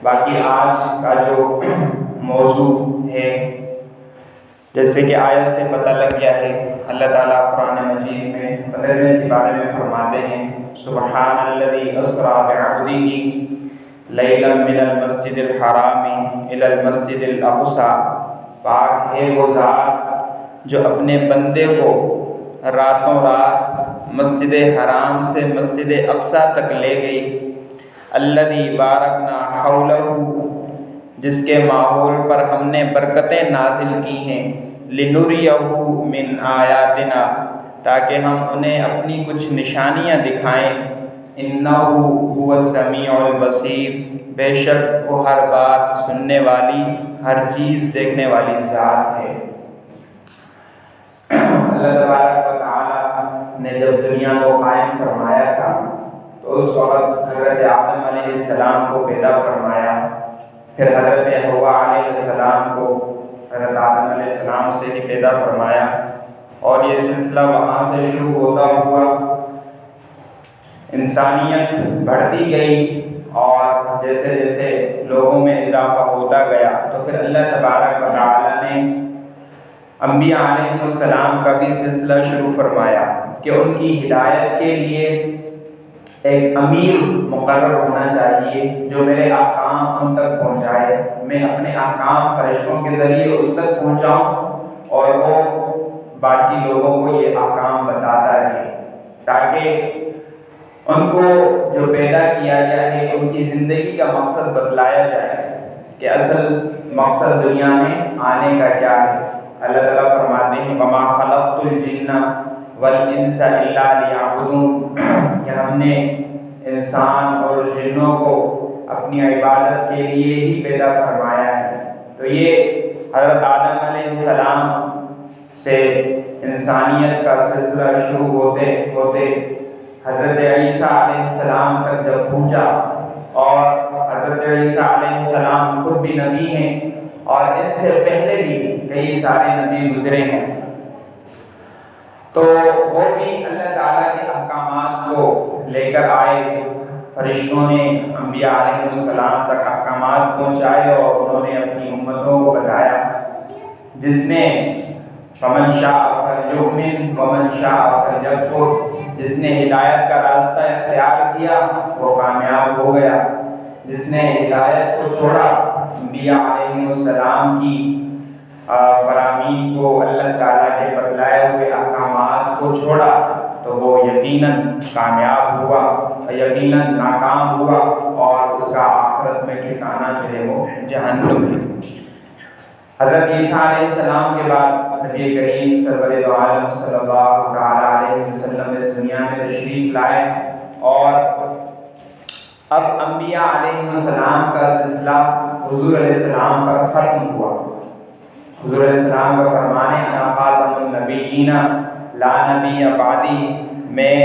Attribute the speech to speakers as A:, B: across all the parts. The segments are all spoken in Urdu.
A: باقی آج کا جو موضوع ہے، جیسے کہ آیت سے پتہ لگ گیا ہے، اللہ تعالیٰ قرآن مجید میں 15ویں سپارے میں فرماتے ہیں سبحان الذی اسریٰ بعبدہ لیلا من المسجد الحرام الی المسجد الاقصیٰ، پاک ہے وہ ذات جو اپنے بندے کو راتوں رات مسجد حرام سے مسجد اقصیٰ تک لے گئی، الذی بارکنا حولہ، جس کے ماحول پر ہم نے برکتیں نازل کی ہیں، لنریہ من آیاتنا، تاکہ ہم انہیں اپنی کچھ نشانیاں دکھائیں، انہ هو السمیع البصیر، بے شک وہ ہر بات سننے والی، ہر چیز دیکھنے والی ذات ہے۔ اللہ تبارک و تعالی نے جب دنیا کو قائم فرمایا تھا تو اس وقت حضرت آدم علیہ السلام کو پیدا فرمایا، پھر حضرت حوا علیہ السلام کو حضرت آدم علیہ السلام سے ہی پیدا فرمایا، اور یہ سلسلہ وہاں سے شروع ہوتا ہوا انسانیت بڑھتی گئی، اور جیسے جیسے لوگوں میں اضافہ ہوتا گیا تو پھر اللہ تبارک و تعالی نے انبیاء علیہ السلام کا بھی سلسلہ شروع فرمایا کہ ان کی ہدایت کے لیے ایک امیر مقرر ہونا چاہیے جو میرے احکام ان تک پہنچائے، میں اپنے احکام فرشتوں کے ذریعے اس تک پہنچاؤں اور وہ باقی لوگوں کو یہ احکام بتاتا رہے، تاکہ ان کو جو پیدا کیا گیا ہے ان کی زندگی کا مقصد بتلایا جائے کہ اصل مقصد دنیا میں آنے کا کیا ہے۔ اللہ تعالیٰ فرماتے ہیں وَمَا خَلَقْتُ الْجِنَّ وَالْإِنسَ إِلَّا لِيَعْبُدُونَ، کہ ہم نے انسان اور جنوں کو اپنی عبادت کے لیے ہی پیدا فرمایا ہے۔ تو یہ حضرت آدم علیہ السلام سے انسانیت کا سلسلہ شروع ہوتے ہوتے حضرت عیسیٰ علیہ السلام تک جب پہنچا، اور حضرت عیسیٰ علیہ السلام خود بھی نبی ہیں اور ان سے پہلے بھی کئی سارے نبی گزرے ہیں، تو وہ بھی اللہ تعالیٰ کے احکامات کو لے کر آئے، فرشتوں نے انبیاء علیہ السلام تک احکامات پہنچائے اور انہوں نے اپنی امتوں کو بتایا، جس نے فمن شاء فلیؤمن ومن شاء فلیکفر، جس نے ہدایت کا راستہ اختیار کیا وہ کامیاب ہو گیا، جس نے ہدایت کو چھوڑا، انبیاء علیہ السلام کی فرامین کو، اللہ تعالیٰ کے بتلائے ہوئے احکامات کو چھوڑا تو وہ یقیناً کامیاب ہوا، یقیناً ناکام ہوا، اور اس کا آخرت میں ٹھکانہ جو ہے وہ جہنم ہے۔ حضرت عیسیٰ علیہ السلام کے بعد نبی کریم سرور دو عالم صلی اللہ تعالیٰ علیہ وسلم اس دنیا میں تشریف لائے، اور اب انبیاء علیہ السلام کا سلسلہ حضور علیہ السلام پر ختم ہوا۔ حضور علیہ السلام کا فرمانے انا خاتم النبیین لا نبی بعدی، میں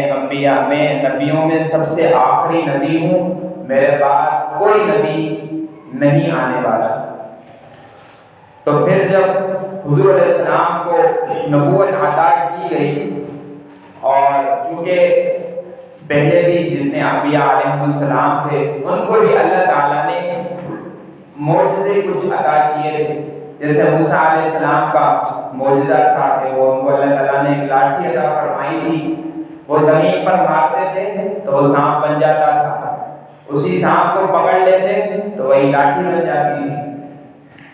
A: نبیوں میں سب سے آخری نبی ہوں، میرے بعد کوئی نبی نہیں آنے والا۔ تو پھر جب حضور علیہ السلام کو نبوت عطا کی گئی، اور چونکہ پہلے بھی جتنے انبیاء علیہ السلام تھے ان کو بھی اللہ تعالیٰ نے معجزے کچھ عطا کیے تھے، جیسے موسیٰ علیہ السلام کا معجزہ تھا کہ وہ ان کو اللہ تعالیٰ نے ایک لاٹھی عطا فرمائی تھی، وہ زمین پر مارتے تھے تو وہ سانپ بن جاتا تھا، اسی سانپ کو پکڑ لیتے تو وہی لاٹھی بن جاتی تھی،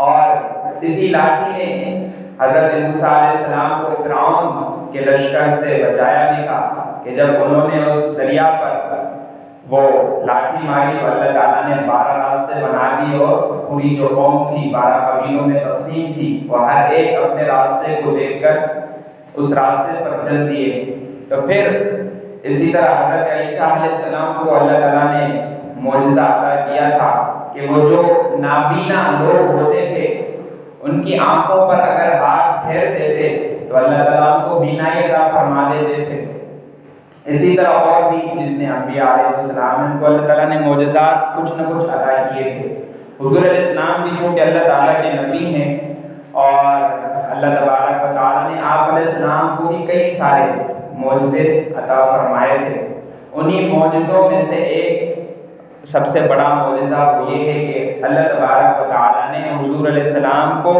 A: اور اسی لاٹھی نے حضرت موسیٰ علیہ السلام کو فرعون کے لشکر سے بچایا بھی تھا کہ جب انہوں نے اس دریا پر وہ لاٹھی ماری تو اللہ تعالیٰ نے 12 راستے بنا دیے، اور پوری جو قوم تھی 12 قبیلوں میں تقسیم تھی، وہ ہر ایک اپنے راستے کو دیکھ کر اس راستے پر چل دیے۔ تو پھر اسی طرح حضرت عیسیٰ علیہ السلام کو اللہ تعالیٰ نے معجزہ عطا کیا تھا کہ وہ جو نابینا لوگ ہوتے تھے ان کی آنکھوں پر اگر ہاتھ پھیر دیتے تو اللہ تعالیٰ ان کو بینائی عطا فرما دیتے تھے۔ اسی طرح اور بھی جتنے انبیاء علیہ السلام ان کو اللہ تعالیٰ نے معجزات کچھ نہ کچھ عطا کیے تھے۔ حضور علیہ السلام بھی چونکہ اللہ تعالیٰ کے نبی ہیں، اور اللہ تبارک و تعالیٰ نے آپ علیہ السلام کو بھی کئی سارے معجزے عطا فرمائے تھے، انہی معجزوں میں سے ایک سب سے بڑا معجزہ وہ یہ ہے کہ اللہ تبارک و تعالیٰ نے حضور علیہ السلام کو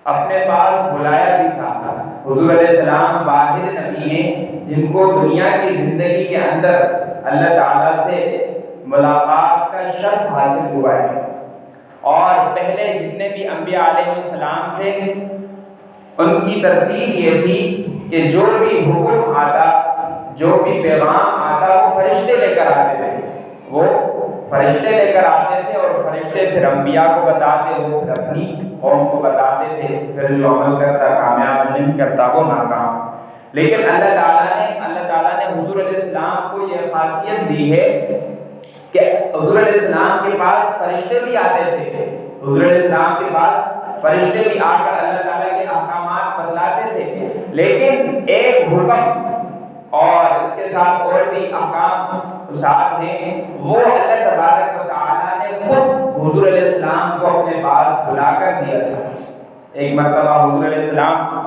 A: اپنے پاس بلایا بھی تھا۔ حضور علیہ السلام واحد نبی ہیں جن کو دنیا کی زندگی کے اندر اللہ تعالیٰ سے ملاقات کا شرف حاصل ہوا ہے، اور پہلے جتنے بھی انبیاء علیہ السلام تھے ان کی ترتیب یہ تھی کہ جو بھی حکم آتا، جو بھی پیغام آتا، وہ فرشتے لے کر آتے تھے، وہ فرشتے لے کر آتے تھے، اور فرشتے پھر انبیاء کو بتاتے، وہ پھر اپنی قوم کو بتاتے تھے، پھر جو عمل کرتا کامیاب، نہیں کرتا وہ ناکام۔ لیکن اللہ تعالیٰ نے حضور علیہ السلام کو یہ خاصیت دی ہے کہ حضور علیہ السلام کے پاس فرشتے بھی آتے تھے، حضور علیہ السلام کے پاس فرشتے بھی آ کر اللہ تعالیٰ کے احکامات بتلاتے تھے، لیکن ایک حکم اور اس کے ساتھ اور بھی احکام ساتھ ہیں، وہ اللہ تبارک و تعالیٰ نے خود حضور علیہ السلام کو اپنے پاس بلا کر دیا تھا۔ ایک مرتبہ حضور علیہ السلام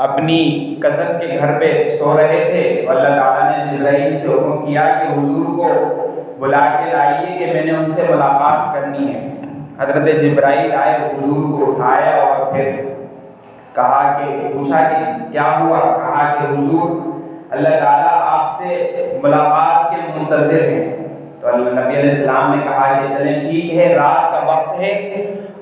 A: اپنی کزن کے گھر پہ سو رہے تھے، اللہ تعالیٰ نے جبرائیل سے حکم کیا کہ حضور کو بلا کے لائیے کہ میں نے ان سے ملاقات کرنی ہے۔ حضرت جبرائیل آئے، حضور کو اٹھایا اور پھر کہا کہ پوچھا کہ کیا ہوا؟ کہا کہ حضور اللہ تعالیٰ آپ سے ملاقات کے منتظر ہیں۔ تو اللہ نبی علیہ السلام نے کہا کہ چلیں ٹھیک ہے، رات کا وقت ہے،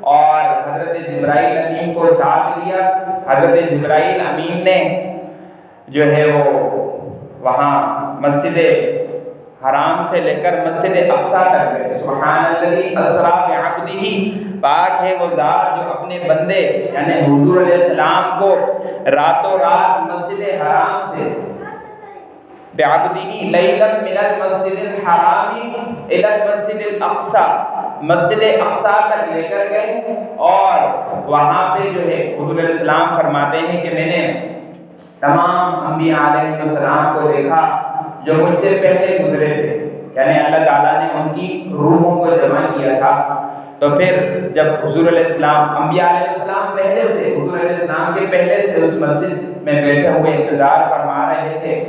A: اور حضرت جبرائیل امین کو ساتھ لیا۔ حضرت جبرائیل امین نے جو ہے وہ وہاں مسجد حرام سے لے کر مسجد اقصیٰ تک گئے۔ سبحان الذی اسریٰ بعبدہ، پاک ہے وہ ذات جو اپنے بندے یعنی حضور علیہ السلام کو راتوں رات مسجد حرام سے بعبدہ لیلا من المسجد الحرام الی المسجد الاقصیٰ، مسجد اقصیٰ تک لے کر گئے، اور وہاں پہ جو ہے حضور علیہ السلام فرماتے ہیں کہ میں نے تمام انبیاء علیہ السلام کو دیکھا جو مجھ سے پہلے گزرے تھے، یعنی اللہ تعالیٰ نے ان کی روحوں کو جمع کیا تھا۔ تو پھر جب حضور علیہ السلام انبیاء علیہ السلام پہلے سے حضور علیہ السلام کے پہلے سے اس مسجد میں بیٹھے ہوئے انتظار فرما رہے تھے،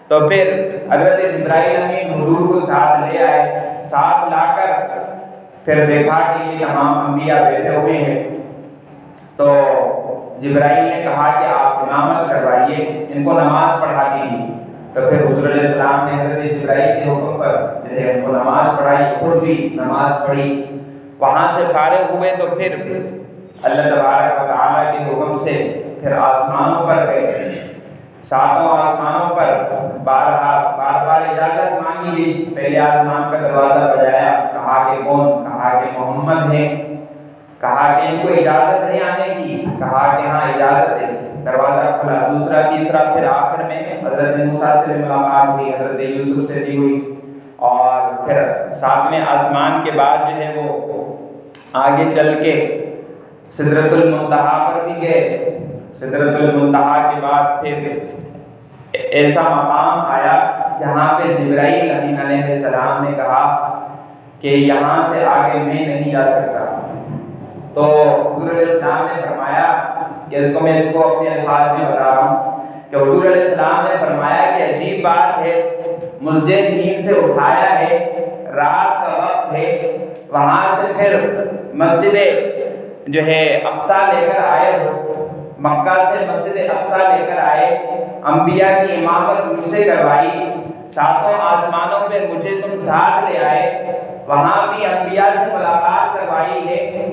A: تو پھر حضرت جبرائیل امین حضور کو ساتھ لے آئے، ساتھ لا کر پھر دیکھا کہ یہ تمام انبیاء بیٹھے ہوئے ہیں۔ تو جبرائیل نے کہا کہ آپ امامت کروائیے، ان کو نماز پڑھا دیجیے۔ تو پھر حضور علیہ السلام نے حضرت جبرائیل کے حکم پر جو ہے ان کو نماز پڑھائی، خود بھی نماز پڑھی۔ وہاں سے فارغ ہوئے تو پھر اللہ تبارک و تعالیٰ کے حکم سے پھر آسمانوں پر گئے، ساتوں آسمانوں پر بار بار اجازت مانگی گئی۔ پہلے آسمان کا دروازہ بجایا، کہا کہ کون؟ کہا کہ محمد ہیں۔ کہا کہ ان کو اجازت ہے آنے کی؟ کہا کہ ہاں اجازت ہے۔ دروازہ کھلا، دوسرا تیسرا، پھر آخر میں حضرت موسیٰ سے ملاقات ہوئی، حضرت یوسف سے بھی ہوئی، اور پھر ساتویں آسمان کے بعد جو ہے وہ آگے چل کے سدرۃ المنتہا پر بھی گئے۔ سدرۃ المنتہا کے بعد پھر ایسا مقام آیا جہاں پہ جبرائیل امین علیہ السلام نے کہا کہ یہاں سے آگے میں نہیں جا سکتا۔ تو حضور علیہ السلام نے فرمایا کہ اس کو اپنے الفاظ میں بتا رہا ہوں کہ حضور علیہ السلام نے فرمایا کہ عجیب بات ہے، مجھے نیند سے اٹھایا ہے، رات کا وقت ہے، وہاں سے پھر مسجد جو ہے اقصیٰ لے کر آئے ہو، مکہ سے مسجد اقصیٰ لے کر آئے، انبیاء کی امامت مجھ سے کروائی، ساتوں آسمانوں پہ مجھے تم ساتھ لے آئے، وہاں بھی انبیاء سے ملاقات کروائی ہے،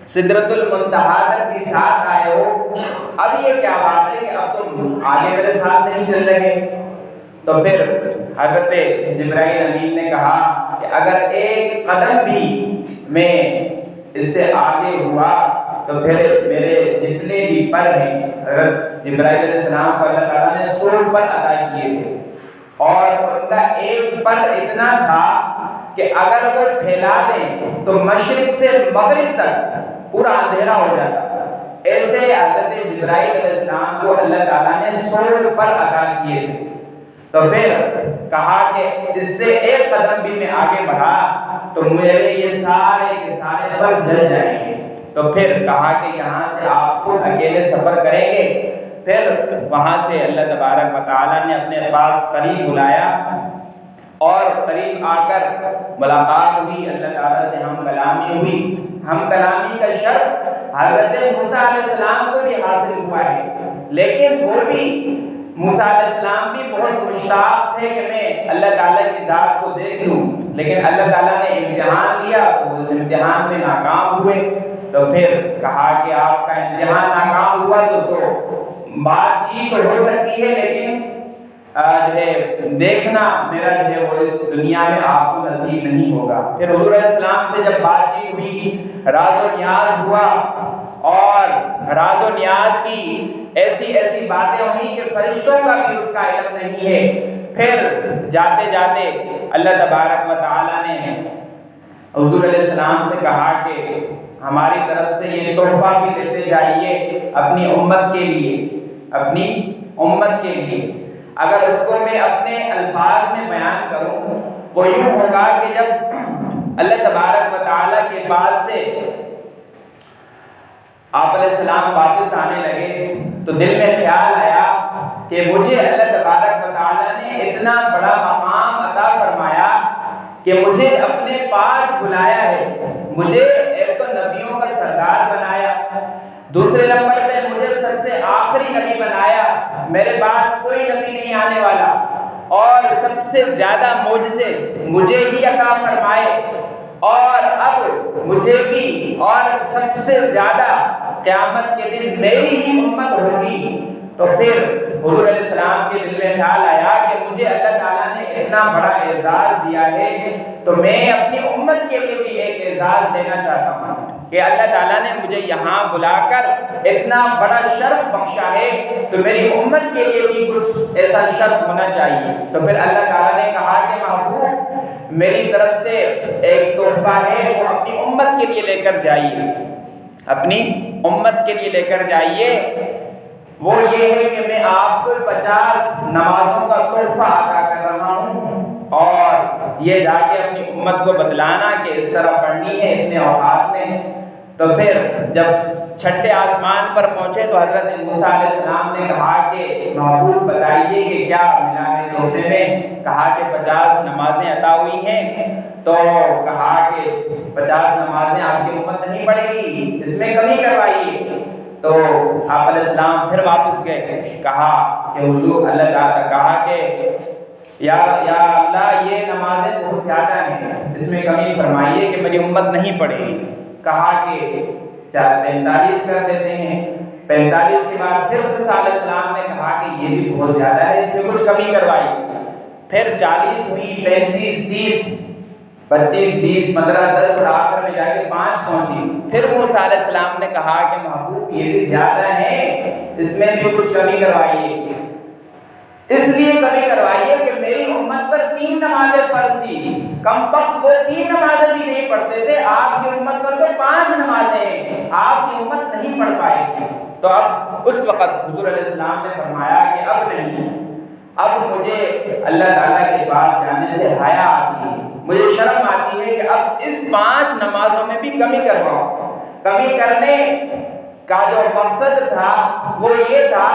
A: سدرۃ المنتہا تک بھی ساتھ آئے ہو، اب یہ کیا بات ہے کہ اب تم آگے میرے ساتھ نہیں چل رہے؟ تو پھر حضرت جبرائیل امین نے کہا کہ اگر ایک قدم بھی میں اس سے آگے ہوا تو پھر میرے جتنے بھی پر ہیں، حضرت جبرائیل علیہ السلام کو اللہ تعالیٰ نے 100 پر عطا کیے تھے، اور ان کا ایک پر اتنا تھا کہ اگر وہ پھیلا دیں تو مشرق سے مغرب تک پورا اندھیرا ہو جاتا۔ ایسے حضرت جبرائیل علیہ السلام کو اللہ تعالیٰ نے 100 پر عطا کیے تھے۔ تو پھر کہا کہ اس سے ایک قدم بھی میں آگے بڑھا تو میرے یہ سارے کے سارے پر جل جائیں گے۔ تو پھر کہا کہ یہاں سے آپ خود اکیلے سفر کریں گے۔ پھر وہاں سے اللہ تبارک و تعالیٰ نے اپنے پاس قریب بلایا اور قریب آ کر ملاقات ہوئی، اللہ تعالیٰ سے ہم کلامی ہوئی۔ ہم کلامی کا شرف حضرت موسیٰ علیہ السلام کو بھی حاصل ہوا ہے، لیکن وہ بھی موسیٰ علیہ السلام بھی بہت مشتاق تھے کہ میں اللہ تعالیٰ کی ذات کو دیکھ لوں، لیکن اللہ تعالیٰ نے امتحان لیا تو اس امتحان میں ناکام ہوئے۔ تو پھر کہا کہ آپ کا امتحان ناکام ہوا تو سو بات چیت تو ہو سکتی ہے، لیکن جو ہے دیکھنا میرا جو ہے وہ اس دنیا میں آپ کو نصیب نہیں ہوگا۔ پھر حضور علیہ السلام سے جب بات چیت ہوئی، راز و نیاز ہوا، اور راز و نیاز کی ایسی ایسی باتیں ہوئی کہ فرشتوں کا بھی اس کا علم نہیں ہے۔ پھر جاتے جاتے اللہ تبارک و تعالیٰ نے حضور علیہ السلام سے کہا کہ ہماری طرف سے یہ تحفہ بھی دیتے جائیے اپنی امت کے لیے، اپنی امت کے لیے۔ اگر اس کو میں اپنے الفاظ میں بیان کروں وہ یوں ہوگا کہ جب اللہ تبارک و تعالیٰ کے پاس سے آپ علیہ السلام واپس آنے لگے تو دل میں خیال آیا کہ مجھے اللہ تبارک و تعالیٰ نے اتنا بڑا مقام عطا فرمایا کہ مجھے اپنے پاس بلایا ہے، مجھے ایک تو نبیوں کا سردار بنایا، دوسرے نمبر پہ مجھے سب سے آخری نبی بنایا، میرے بعد کوئی نبی نہیں آنے والا، اور سب سے زیادہ معجزے مجھے ہی عطا فرمائے، اور اب مجھے بھی اور سب سے زیادہ قیامت کے دن میری ہی امت ہوگی۔ تو پھر حضور علیہ السلام کے دل میں خیال آیا کہ مجھے اللہ تعالیٰ نے اتنا بڑا اعزاز دیا ہے تو میں اپنی امت کے لیے بھی ایک اعزاز دینا چاہتا ہوں کہ اللہ تعالیٰ نے مجھے یہاں بلا کر اتنا بڑا شرف بخشا ہے تو میری امت کے لیے بھی کچھ ایسا شرف ہونا چاہیے۔ تو پھر اللہ تعالیٰ نے کہا کہ محبوب میری طرف سے ایک تحفہ ہے، وہ اپنی امت کے لیے لے کر جائیے، اپنی امت کے لیے لے کر جائیے۔ وہ یہ ہے کہ میں آپ کو 50 نمازوں کا تحفہ عطا کر رہا ہوں، اور یہ جا کے اپنی امت کو بتلانا کہ اس طرح پڑھنی ہے اتنے اوقات میں۔ تو پھر جب چھٹے آسمان پر پہنچے تو حضرت موسیٰ علیہ السلام نے کہا کہ محبوب بتائیے کہ کیا ملا ہے تحفے میں؟ کہا کہ 50 نمازیں عطا ہوئی ہیں۔ تو کہا کہ 50 نمازیں آپ کی امت نہیں پڑھے گی، اس میں کمی کروائیے۔ تو آپ علیہ السلام پھر واپس گئے، کہا کہ حضور اللہ تعالیٰ کہا کہ یا اللہ یہ نمازیں بہت زیادہ ہیں، اس میں کمی فرمائیے کہ میری امت نہیں پڑھے گی۔ کہا کہ 45 کر دیتے ہیں۔ 45 کے بعد پھر موسیٰ علیہ السلام نے کہا کہ یہ بھی بہت زیادہ ہے، اس میں کچھ کمی کروائیے۔ پھر 40 ہوئی، 35، 30، 25، 20، 15، 10 اور آخر میں جا کے 5 پہنچی۔ پھر موسیٰ علیہ السلام نے کہا کہ محبوب یہ بھی زیادہ ہے، اس میں بھی کچھ کمی کروائیے۔ اس لیے کمی کروائیے کہ میری امت پر 3 نمازیں فرض تھی، کم وقت وہ 3 نمازیں بھی نہیں پڑھتے تھے، آپ کی امت پر تو 5 نمازیں ہیں، آپ کی امت نہیں پڑھ پائے گی۔ تو اب اس وقت حضور علیہ السلام نے فرمایا کہ اب نہیں، اب مجھے اللہ تعالیٰ کے پاس جانے سے حیا آتی ہے، مجھے شرم آتی ہے کہ اب اس 5 نمازوں میں بھی کمی کرواؤں۔ کمی کرنے کا جو مقصد تھا وہ یہ تھا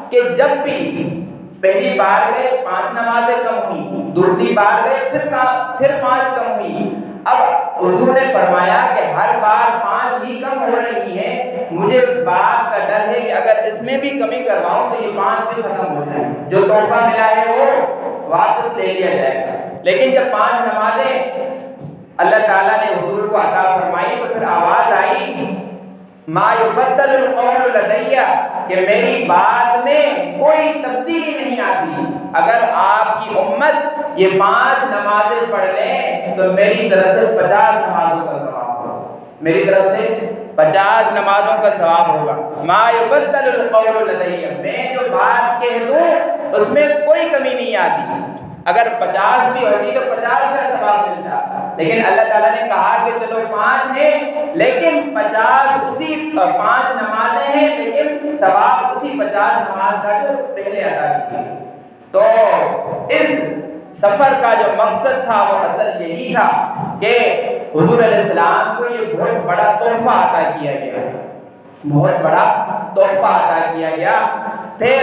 A: کہ جب بھی پہلی بار گئے 5 نمازیں کم ہوئی، دوسری بار گئے پھر 5 کم ہوئی۔ اب حضور نے فرمایا کہ ہر بار 5 ہی کم ہو رہی ہیں، مجھے اس بات کا ڈر ہے کہ اگر اس میں بھی کمی کرواؤں تو یہ 5 بھی ختم ہو جائیں، جو تحفہ ملا ہے وہ واپس لے لیا جائے گا۔ لیکن جب 5 نمازیں اللہ تعالیٰ نے حضور کو عطا فرمائی تو پھر آواز آئی ما یبدل القول لدی، کہ میری بات میں کوئی تبدیلی نہیں آتی۔ اگر آپ کی امت یہ 5 نمازیں پڑھ لیں تو میری طرف سے 50 نمازوں کا ثواب ہوگا، میری طرف سے 50 نمازوں کا ثواب ہوگا۔ ما یبدل القول لدی، میں جو بات کہہ دوں اس میں کوئی کمی نہیں آتی۔ اگر 50 بھی ہوتی تو 50 کا ثواب ملتا، لیکن اللہ تعالیٰ نے کہا کہ چلو 5 ہیں لیکن 50 اسی 5 نمازیں ہیں لیکن ثواب اسی 50 نماز کا جو پہلے ادا کی۔ تو اس سفر کا جو مقصد تھا وہ اصل یہی تھا کہ حضور علیہ السلام کو یہ بہت بڑا تحفہ عطا کیا گیا، بہت بڑا تحفہ عطا کیا گیا۔ پھر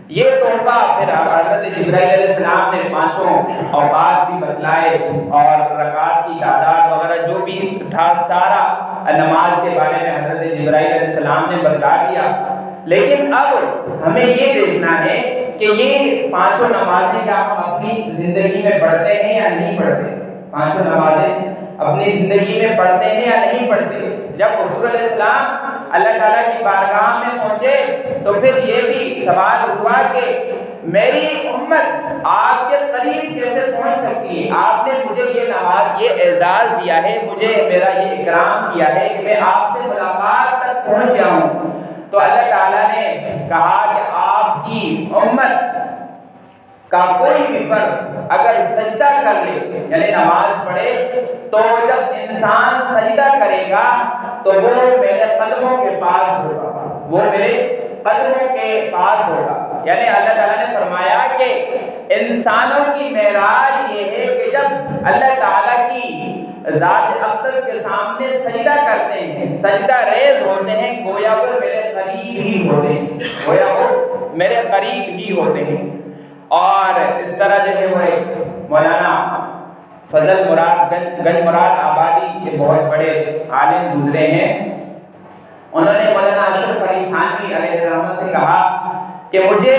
A: یہ تحفہ پھر حضرت جبرائیل علیہ السلام نے 5 اوقات بھی بتلائے اور رکعات کی تعداد وغیرہ جو بھی تھا سارا نماز کے بارے میں حضرت جبرائیل علیہ السلام نے بتلا دیا. لیکن اب ہمیں یہ دیکھنا ہے کہ یہ 5 نمازیں کیا ہم اپنی زندگی میں پڑھتے ہیں یا نہیں پڑھتے. 5 نمازیں اپنی زندگی میں پڑھتے ہیں یا نہیں پڑھتے. جب حضور علیہ السلام اللہ تعالیٰ کی بارگاہ میں پہنچے تو پھر یہ بھی سوال ہوا کہ میری امت آپ کے قریب کیسے پہنچ سکتی ہے. آپ نے مجھے یہ نواز یہ اعزاز دیا ہے, مجھے میرا یہ اکرام کیا ہے کہ میں آپ سے ملاقات تک پہنچ جاؤں. تو اللہ تعالیٰ نے کہا کہ آپ کی امت کا کوئی بھی فرد اگر سجدہ کر لے یعنی نماز پڑھے تو جب انسان سجدہ کرے گا تو وہ میرے قدموں کے پاس ہوگا, وہ میرے قدموں کے پاس ہوگا. یعنی اللہ تعالیٰ نے فرمایا کہ انسانوں کی معراج یہ ہے کہ جب اللہ تعالیٰ کی ذات اقدس کے سامنے سجدہ کرتے ہیں, سجدہ ریز ہوتے ہیں, گویا وہ میرے قریب ہی ہوتے ہیں, گویا وہ میرے قریب ہی ہوتے ہیں. اور اس طرح جو ہے وہ مولانا فضل مراد گنج مراد آبادی کے بہت بڑے عالم گزرے ہیں. انہوں نے مولانا اشرف علی تھانوی علیہ الرحمہ سے کہا کہ مجھے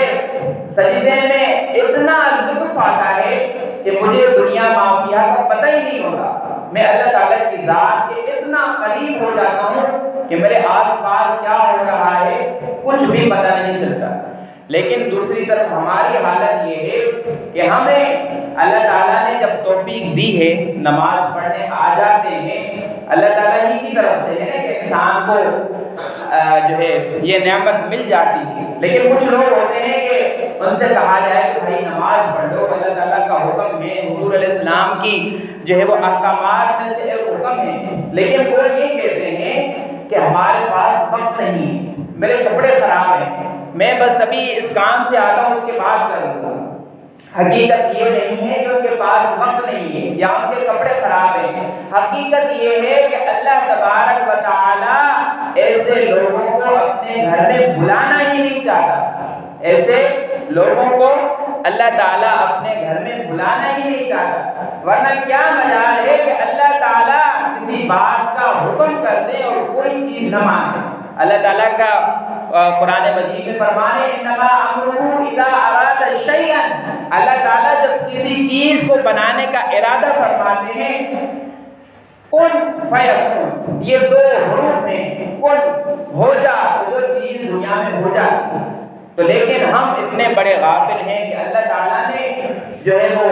A: سجدے میں اتنا لطف آتا ہے کہ مجھے دنیا مافیا کا پتہ ہی نہیں ہوتا. میں اللہ تعالیٰ کی ذات کے اتنا قریب ہو جاتا ہوں کہ میرے آس پاس کیا ہو رہا ہے کچھ بھی پتہ نہیں چلتا. لیکن دوسری طرف ہماری حالت یہ ہے کہ ہمیں اللہ تعالیٰ نے جب توفیق دی ہے نماز پڑھنے آ جاتے ہیں, اللہ تعالیٰ ہی کی طرف سے ہے کہ انسان کو جو ہے یہ نعمت مل جاتی ہے. لیکن کچھ لوگ ہوتے ہیں کہ ان سے کہا جائے کہ بھائی نماز پڑھ لو, اللہ تعالیٰ کا حکم ہے, حضور علیہ السلام کی جو ہے وہ احکامات میں سے ایک حکم ہے. لیکن وہ یہ کہتے ہیں کہ ہمارے پاس وقت نہیں ہے, میرے کپڑے خراب ہیں, میں بس ابھی اس کام سے آتا ہوں اس کے بعد کروں گا. حقیقت یہ نہیں ہے کہ ان کے پاس وقت نہیں ہے یا ان کے کپڑے خراب ہیں. حقیقت یہ ہے کہ اللہ تبارک و تعالی ایسے لوگوں کو اپنے گھر میں بلانا ہی نہیں چاہتا. ایسے لوگوں کو اللہ تعالیٰ اپنے گھر میں بلانا ہی نہیں چاہتا. ورنہ کیا مجال ہے کہ اللہ تعالیٰ کسی بات کا حکم کر دے اور کوئی چیز نہ مانے. اللہ تعالیٰ کا قرآن مجید میں فرمانے انما امرہ اذا اراد شیئا, اللہ تعالیٰ جب کسی چیز کو بنانے کا ارادہ فرماتے ہیں کن فیکون, یہ 2 حروف ہیں, کن ہو جا تو وہ چیز دنیا میں ہو جاتی ہے. تو لیکن ہم اتنے بڑے غافل ہیں کہ اللہ تعالیٰ نے جو ہے وہ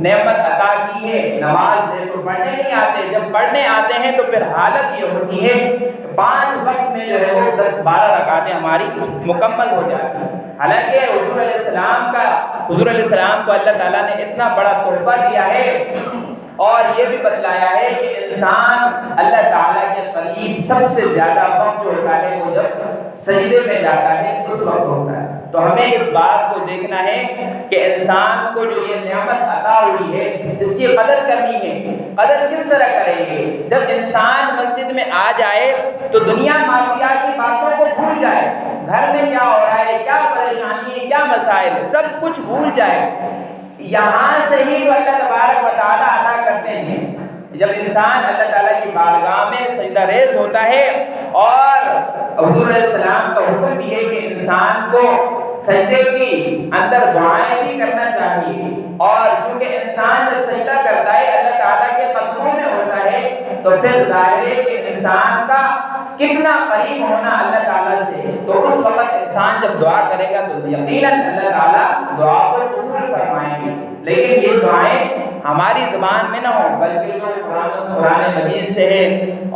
A: نعمت عطا کی ہے, نماز ہے تو پڑھنے نہیں آتے, جب پڑھنے آتے ہیں تو پھر حالت یہ ہوتی ہے 5 وقت میں جو ہے وہ 10-12 رکعتیں ہماری مکمل ہو جاتی ہیں. حالانکہ حضور علیہ السلام کو اللہ تعالیٰ نے اتنا بڑا تحفہ دیا ہے اور یہ بھی بتلایا ہے کہ انسان اللہ تعالیٰ کے قریب سب سے زیادہ وقت جو ہوتا ہے وہ جب سجدے میں جاتا ہے اس وقت ہوتا ہے. تو ہمیں اس بات کو دیکھنا ہے کہ انسان کو جو یہ نعمت عطا ہوئی ہے اس کی قدر کرنی ہے. قدر کس طرح کریں گے؟ جب انسان مسجد میں آ جائے تو دنیا مافیا کی باتوں کو بھول جائے, گھر میں کیا ہو رہا ہے, کیا پریشانی ہے, کیا مسائل ہے, سب کچھ بھول جائے. یہاں سے ہی تو اللہ تبارک و تعالیٰ عطا کرتے ہیں. جب انسان اللہ تعالیٰ کی بارگاہ میں سجدہ ریز ہوتا ہے اور حضور علیہ السلام کا حکم بھی ہے کہ انسان کو سجدے کی اندر دعائیں بھی کرنا چاہیے, اور چونکہ انسان جب سجدہ کرتا ہے اللہ تعالیٰ کے قدموں میں ہوتا ہے تو پھر ظاہر ہے کہ انسان کا کتنا قریب ہونا اللہ تعالیٰ سے. تو اس وقت انسان جب دعا کرے گا تو یقیناً اللہ تعالیٰ دعا کو قبول فرمائیں گے. لیکن یہ دعائیں ہماری زبان میں نہ ہوں بلکہ جو قرآن مجید سے ہے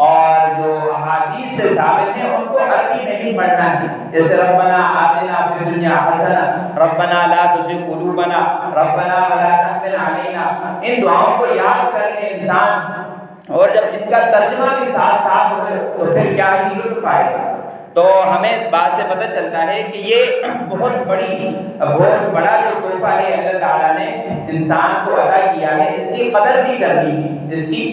A: اور جو احادیث سے ثابت ہیں ان کو عربی میں بھی پڑھنا ہے. جیسے ربنا آتنا فی الدنیا حسنہ, ربنا لا تزغ قلوبنا, ربنا ولا تحمل علینا. ان دعاؤں کو یاد کر لے انسان, اور جب ان کا ترجمہ بھی ساتھ ساتھ ہو تو پھر کیا ہی لطف آئے گا. تو ہمیں اس بات سے پتہ چلتا ہے کہ یہ بہت بڑا جو تحفہ ہے اللہ تعالیٰ نے انسان کو عطا کیا ہے, اس کی قدر بھی کرنی ہے, اس کی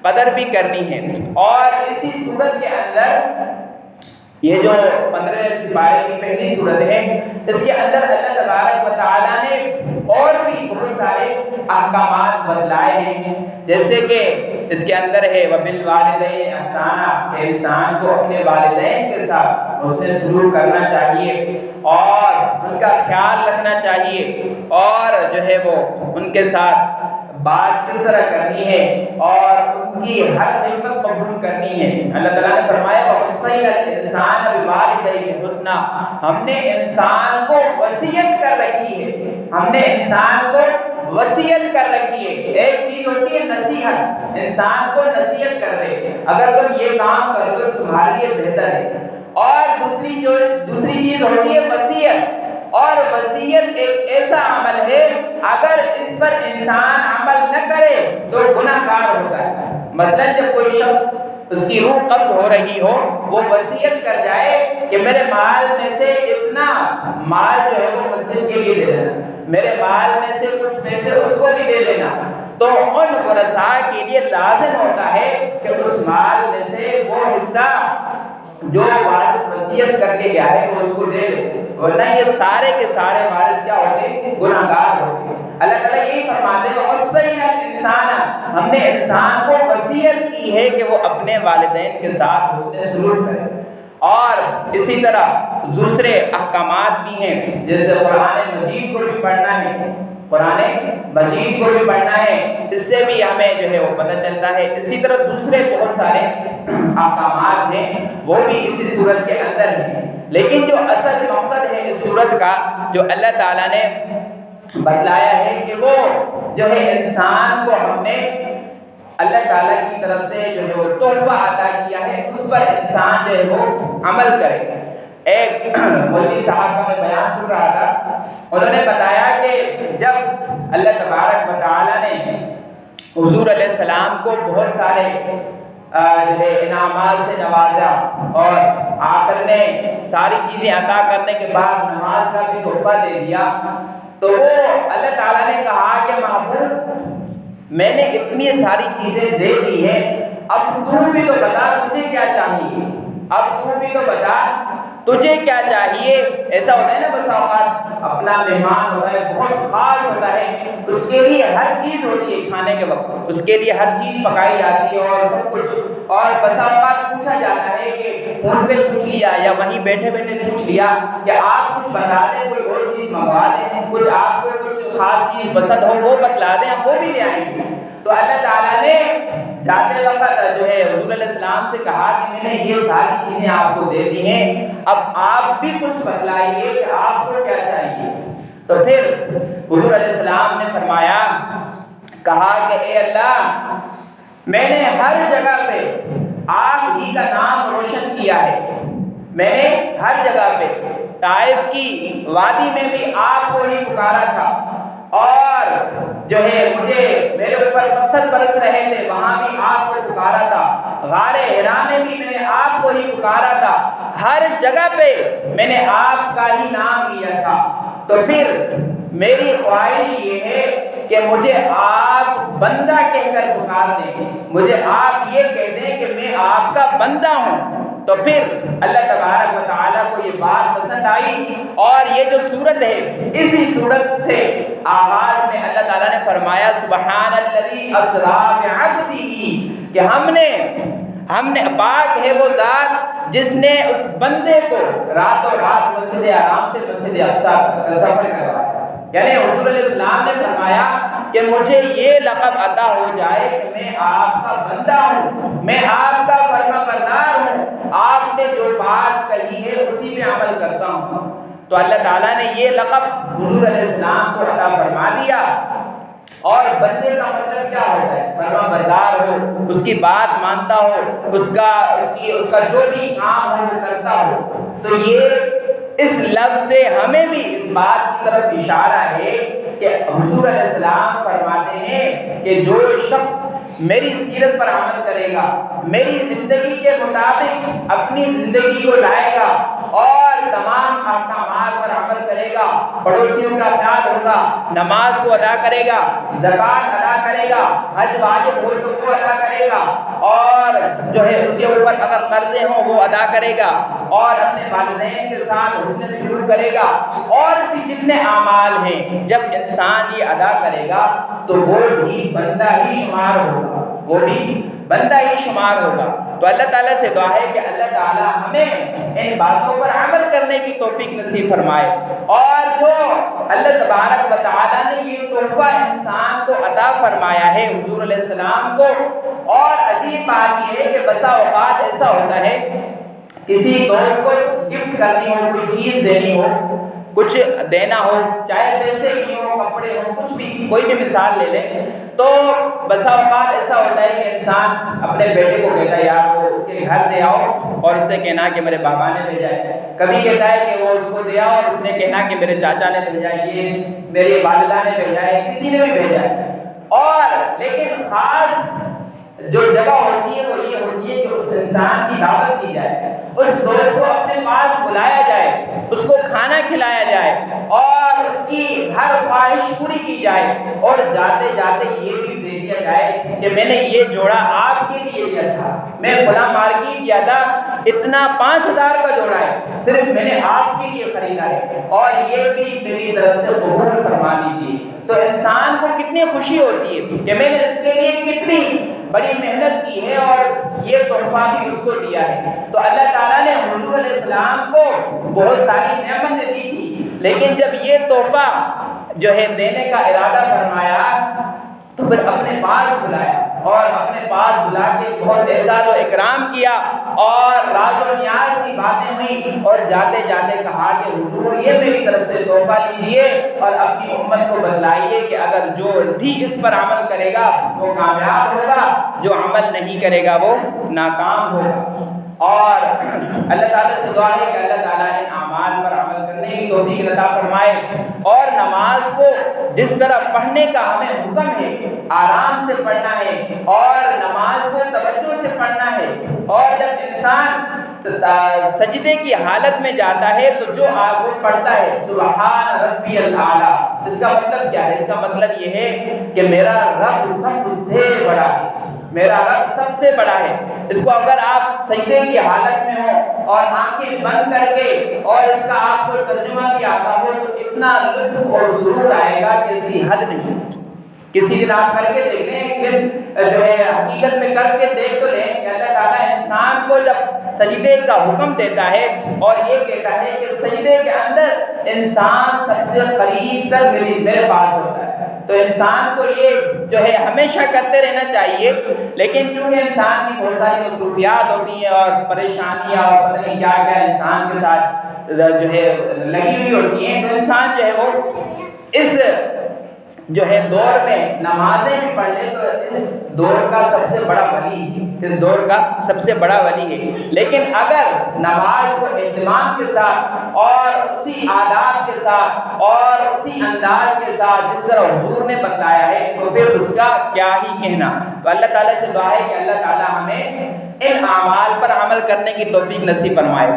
A: قدر بھی کرنی ہے. اور اسی صورت کے اندر یہ جو 15 پارے کی پہلی صورت ہے اس کے اندر اللہ و تعالیٰ نے اور بھی بہت سارے احکامات بتلائے ہیں، جیسے کہ اس کے اندر ہے وبالوالدین احسانا، کہ انسان کو اپنے والدین کے ساتھ حسن سلوک کرنا چاہیے اور ان کا خیال رکھنا چاہیے، اور جو ہے وہ ان کے ساتھ بات کس طرح کرنی ہے اور ان کی ہر خدمت قبول کرنی ہے۔ اللہ تعالیٰ نے فرمایا وَوَصَّيْنَا الْإِنسَانَ بِوَالِدَيْهِ حُسْنًا، ہم نے انسان کو وصیت کر رکھی ہے، ہم نے انسان کو وصیت کر رکھی ہے۔ ایک چیز ہوتی ہے نصیحت، انسان کو نصیحت کر رہے اگر تم یہ کام کر لو تمہارے لیے بہتر ہے، اور دوسری چیز ہوتی ہے وصیت، اور وصیت ایک ایسا عمل ہے اگر اس پر انسان عمل نہ کرے تو گناہ گار ہوتا ہے۔ مثلا جب کوئی شخص اس کی روح قبض ہو رہی ہو، وہ وصیت کر جائے کہ میرے مال میں سے اتنا مال جو ہے وہ مسجد کے لیے دے دینا، میرے مال میں سے کچھ پیسے اس کو بھی دے دینا، تو ان ورثاء کے لیے لازم ہوتا ہے کہ اس مال میں سے وہ حصہ جو وارث وصیت کر کے گیا ہے وہ اس کو دے دے، ورنہ یہ سارے کے سارے وارث کیا ہوتے؟ گناہ گار ہوتے۔ اللہ تعالیٰ یہی فرماتے ہیں وَوَصَّيْنَا الْإِنسَانَ، ہم نے انسان کو وصیت کی ہے کہ وہ اپنے والدین کے ساتھ حسن سلوک کرے، اور اسی طرح دوسرے احکامات بھی ہیں، جیسے قرآن مجید کو بھی پڑھنا ہے، قرآن مجید کو بھی پڑھنا ہے، اس سے بھی ہمیں جو ہے وہ پتہ چلتا ہے۔ اسی طرح دوسرے بہت سارے احکامات ہیں وہ بھی اسی صورت کے اندر ہیں، لیکن جو اصل مقصد ہے اس صورت کا جو اللہ تعالیٰ نے بتلایا ہے کہ وہ جو ہے انسان کو ہم نے اللہ تعالیٰ کی طرف سے جو ہے وہ تحفہ عطا کیا ہے، اس پر انسان جو ہے وہ عمل کرے۔ ایک مولوی صاحب کا میں بیان سن رہا تھا، انہوں نے بتایا کہ جب اللہ تبارک و تعالیٰ نے حضور علیہ السلام کو بہت سارے جو ہے انعامات سے نوازا اور آخر میں ساری چیزیں عطا کرنے کے بعد نماز کا بھی تحفہ دے دیا، تو وہ اللہ تعالیٰ نے کہا کہ محبوب میں نے اتنی ساری چیزیں دے دی ہیں، اب تو بھی تو بتا تجھے کیا چاہیے، اب تو بھی تو بتا تجھے کیا چاہیے۔ ایسا ہوتا ہے نا بس اوقات اپنا مہمان ہوتا ہے بہت خاص ہوتا ہے، اس کے لیے ہر چیز ہوتی ہے، کھانے کے وقت اس کے لیے ہر چیز پکائی جاتی ہے اور سب کچھ، اور بس اوقات پوچھا جاتا ہے کہ فون پہ پوچھ لیا یا وہیں بیٹھے بیٹھے پوچھ لیا کہ آپ کچھ بتا دیں، کوئی اور چیز منگوا دیں، کچھ آپ کو کچھ خاص چیز پسند ہو وہ بتلا دیں، ہم وہ بھی لے آئیں گے۔ تو اللہ تعالیٰ نے جاتے وقت جو ہے حضور علیہ السلام سے کہا کہ میں نے یہ ساری چیزیں آپ کو دے دی ہیں، اب آپ بھی کچھ بتلائیے کہ آپ کو کیا چاہیے۔ تو پھر حضور علیہ السلام نے فرمایا، کہا کہ اے اللہ میں نے ہر جگہ پہ آپ ہی کا نام روشن کیا ہے، میں نے ہر جگہ پہ طائف کی وادی میں بھی آپ کو ہی پکارا تھا، اور جو ہے مجھے میرے اوپر پتھر برس رہے تھے وہاں بھی آپ کو پکارا تھا، غار حرا میں بھی میں نے آپ کو ہی پکارا تھا، ہر جگہ پہ میں نے آپ کا ہی نام لیا تھا۔ تو پھر میری خواہش یہ ہے کہ مجھے آپ بندہ کہہ کر پکار دیں، مجھے آپ یہ کہہ دیں کہ میں آپ کا بندہ ہوں۔ تو پھر اللہ تبارک و تعالیٰ کو یہ بات پسند آئی، اور یہ جو صورت ہے اسی صورت سے آغاز میں اللہ تعالیٰ نے فرمایا سبحان الذی اسریٰ بعبدہ، کہ ہم نے پاک ہے وہ ذات جس نے اس بندے کو راتوں رات مسجد حرام سے مسجد اقصیٰ کا سفر کروایا۔ یعنی حضور علیہ السلام نے فرمایا کہ مجھے یہ لقب عطا ہو جائے کہ میں آپ کا بندہ ہوں، میں آپ کا فرما بردار ہوں، آپ نے جو بات کہی ہے اسی پہ عمل کرتا ہوں۔ تو اللہ تعالیٰ نے یہ لقب حضور علیہ السلام کو عطا فرما دیا۔ اور بندے کا مطلب کیا ہوتا ہے؟ فرما بردار ہو، اس کی بات مانتا ہو، اس کا جو بھی کام ہو وہ کرتا ہو۔ تو یہ اس لفظ سے ہمیں بھی اس بات کی طرف اشارہ ہے کہ حضور علیہ السلام فرماتے ہیں کہ جو شخص میری سیرت پر عمل کرے گا، میری زندگی کے مطابق اپنی زندگی کو لائے گا، اور تمام احکامات پر عمل کرے گا، پڑوسیوں کا خیال ہوگا، نماز کو ادا کرے گا، زکوٰۃ ادا کرے گا، حج واجب ہو تو وہ ادا کرے گا، اور جو ہے اس کے اوپر اگر قرضے ہوں وہ ادا کرے گا، اور اپنے والدین کے ساتھ حسن سلوک کرے گا، اور بھی جتنے اعمال ہیں جب انسان یہ ادا کرے گا تو وہ بھی بندہ ہی شمار ہوگا، وہ بھی بندہ ہی شمار ہوگا۔ تو اللہ تعالیٰ سے دعا ہے کہ اللہ تعالیٰ ہمیں ان باتوں پر عمل کرنے کی توفیق نصیب فرمائے، اور جو اللہ تبارک و تعالیٰ نے یہ تحفہ انسان کو عطا فرمایا ہے حضور علیہ السلام کو، اور عجیب بات یہ ہے کہ بسا اوقات ایسا ہوتا ہے کسی دوست کو گفٹ کرنی ہو، کوئی چیز دینی ہو، کچھ دینا ہو، چاہے پیسے کی ہو، کپڑے ہو، کچھ بھی، کوئی بھی مثال لے لیں، تو بسا اوقات ایسا ہوتا ہے کہ انسان اپنے بیٹے کو کہتا ہے یار وہ اس کے گھر دے آؤ اور اس سے کہنا کہ میرے بابا نے بھیجا ہے، کبھی کہتا ہے کہ وہ اس کو دے آؤ اور اس نے کہنا کہ میرے چاچا نے بھیجا ہے، یہ میری والدہ نے بھیجا ہے، کسی نے بھی بھیجا ہے، اور لیکن خاص جو جگہ ہوتی ہے وہ یہ ہوتی ہے کہ اس انسان کی دعوت کی جائے، اس دوست کو اپنے پاس بلایا جائے، اس کو کھانا کھلایا جائے، اور اس کی ہر خواہش پوری کی جائے، اور جاتے جاتے یہ بھی دے دیا جائے کہ میں نے یہ جوڑا آپ کے لیے لیا تھا، میں فلاں مارکیٹ گیا تھا، اتنا 5000 کا جوڑا ہے، صرف میں نے آپ کے لیے خریدا ہے، اور یہ بھی میری طرف سے قبول فرما دیجیے۔ تو انسان کو کتنی خوشی ہوتی ہے کہ میں نے اس کے لیے کتنی بڑی محنت کی ہے اور یہ تحفہ بھی اس کو دیا ہے۔ تو اللہ تعالیٰ نے حضور علیہ السلام کو بہت ساری نعمتیں دی تھی، لیکن جب یہ تحفہ جو ہے دینے کا ارادہ فرمایا تو پھر اپنے پاس بلایا، اور اپنے پاس بلا کے بہت اعزاز و اکرام کیا، اور راز و نیاز کی باتیں ہوئی، اور جاتے جاتے کہا کہ حضور یہ میری طرف سے تحفہ لیجیے، اور اپنی امت کو بتلائیے کہ اگر جو بھی اس پر عمل کرے گا وہ کامیاب ہوگا، جو عمل نہیں کرے گا وہ ناکام ہوگا۔ اور اللہ تعالیٰ سے دعا ہے کہ اللہ تعالیٰ ان اعمال پر عمل کرنے کی توفیق عطا فرمائے، اور نماز کو جس طرح پڑھنے کا ہمیں حکم ہے آرام سے پڑھنا ہے، اور نماز کو توجہ سے پڑھنا ہے، اور جب انسان سجدے کی حالت میں جاتا ہے تو جو وہ پڑھتا ہے سبحان ربی الاعلیٰ، اس کا مطلب کیا ہے؟ اس کا مطلب یہ ہے کہ میرا رب سب سے بڑا ہے، میرا رب سب سے بڑا ہے۔ اس کو اگر آپ سجدے کی حالت میں ہو اور آنکھیں بند کر کے اور اس کا آپ کو ترجمہ بھی آتا ہو تو اتنا لطف اور سرور آئے گا کہ اس کی حد نہیں۔ کسی دن آپ کر کے دیکھ لیں، ایک دن جو ہے حقیقت میں کر کے دیکھ تو لیں کہ اللہ تعالیٰ انسان کو جب سجدے کا حکم دیتا ہے اور یہ کہتا ہے کہ سجدے کے اندر انسان سب سے قریب تر میرے پاس ہوتا ہے، تو انسان کو یہ جو ہے ہمیشہ کرتے رہنا چاہیے، لیکن چونکہ انسان کی بہت ساری مصروفیات ہوتی ہیں اور پریشانیاں اور پتہ نہیں کیا کیا انسان کے ساتھ جو ہے لگی ہوئی ہوتی ہیں، تو انسان جو ہے وہ اس جو ہے دور میں نمازیں بھی پڑھ لے تو اس دور کا سب سے بڑا ولی ہے، اس دور کا سب سے بڑا ولی ہے۔ لیکن اگر نماز کو اہتمام کے ساتھ اور اسی آداب کے ساتھ اور اسی انداز کے ساتھ جس طرح حضور نے بتایا ہے تو پھر اس کا کیا ہی کہنا۔ تو اللہ تعالیٰ سے دعا ہے کہ اللہ تعالیٰ ہمیں ان اعمال پر عمل کرنے کی توفیق نصیب فرمائے۔